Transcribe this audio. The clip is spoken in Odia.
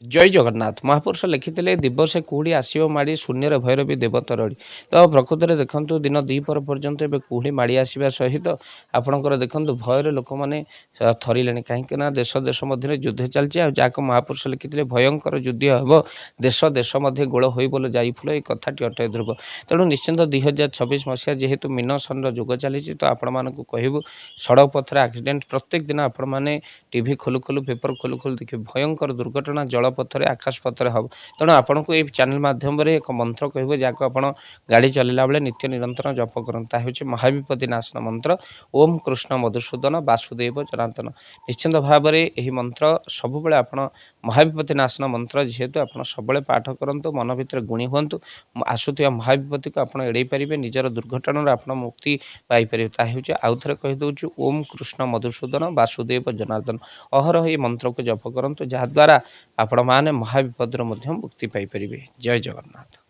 ଜୟ ଜଗନ୍ନାଥ। ମହାପୁରୁଷ ଲେଖିଥିଲେ ଦିବସେ କୁହୁଡ଼ି ଆସିବ ମାଡ଼ି ଶୂନ୍ୟରେ ଭୟରେ ବି ଦେବତା ରଡ଼ି। ତ ପ୍ରକୃତରେ ଦେଖନ୍ତୁ ଦିନ ଦ୍ୱିପହର ପର୍ଯ୍ୟନ୍ତ ଏବେ କୁହୁଡ଼ି ମାଡ଼ି ଆସିବା ସହିତ ଆପଣଙ୍କର ଦେଖନ୍ତୁ ଭୟରେ ଲୋକମାନେ ଥରିଲେଣି, କାହିଁକି ନା ଦେଶ ଦେଶ ମଧ୍ୟରେ ଯୁଦ୍ଧ ଚାଲିଛି। ଆଉ ଯାହାକୁ ମହାପୁରୁଷ ଲେଖିଥିଲେ ଭୟଙ୍କର ଯୁଦ୍ଧ ହେବ ଦେଶ ଦେଶ ମଧ୍ୟ ଗୋଳ ହୋଇ ବୋଲ ଯାଇ ଫୁଲ, এই କଥାଟି ଅଟେ ଧ୍ରୁବ। ତେଣୁ ନିଶ୍ଚିନ୍ତ 2026 ମସିହା ଯେହେତୁ ମୀନ ସନ୍ର ଯୁଗ ଚାଲିଛି, ତ ଆପଣମାନଙ୍କୁ କହିବୁ ସଡ଼କ ପଥରେ ଆକ୍ସିଡେଣ୍ଟ ପ୍ରତ୍ୟେକ ଦିନ ଆପଣମାନେ টিভি ଖୋଲୁ ଖୋଲୁ ପେପର ଖୋଲୁ ଖୋଲୁ ଦେଖିବେ ଭୟଙ୍କର ଦୁର୍ଘଟଣା ଜଳପଥରେ ଆକାଶ ପଥରେ ହେବ। ତେଣୁ ଆପଣଙ୍କୁ ଏହି ଚ୍ୟାନେଲ ମାଧ୍ୟମରେ ଏକ ମନ୍ତ୍ର କହିବ, ଯାହାକୁ ଆପଣ ଗାଡ଼ି ଚଲାଇଲା ବେଳେ ନିତ୍ୟ ନିରନ୍ତର ଜପ କରନ୍ତୁ। ତାହା ହେଉଛି ମହାବିପତ୍ତି ନାଶନ ମନ୍ତ୍ର, ଓମ୍ କୃଷ୍ଣ ମଧୁସୂଦନ ବାସୁଦେବ ଜନାର୍ଦ୍ଦନ। ନିଶ୍ଚିନ୍ତ ଭାବରେ ଏହି ମନ୍ତ୍ର ସବୁବେଳେ ଆପଣ ମହାବିପତ୍ତି ନାଶନ ମନ୍ତ୍ର ଯେହେତୁ ଆପଣ ସବୁବେଳେ ପାଠ କରନ୍ତୁ, ମନ ଭିତରେ ଗୁଣି ହୁଅନ୍ତୁ, ଆସୁଥିବା ମହାବିପତ୍ତିକୁ ଆପଣ ଏଡ଼େଇ ପାରିବେ, ନିଜର ଦୁର୍ଘଟଣାରୁ ଆପଣ ମୁକ୍ତି ପାଇପାରିବେ। ତାହା ହେଉଛି ଆଉ ଥରେ କହିଦେଉଛି, ଓମ୍ କୃଷ୍ଣ ମଧୁସୂଦନ ବାସୁଦେବ ଜନାର୍ଦ୍ଦନ। ଅହରହ ଏହି ମନ୍ତ୍ରକୁ ଜପ କରନ୍ତୁ, ଯାହାଦ୍ୱାରା ଆପଣମାନେ ମହାବିପଦରୁ ମଧ୍ୟ ମୁକ୍ତି ପାଇପାରିବେ। ଜୟ ଜଗନ୍ନାଥ।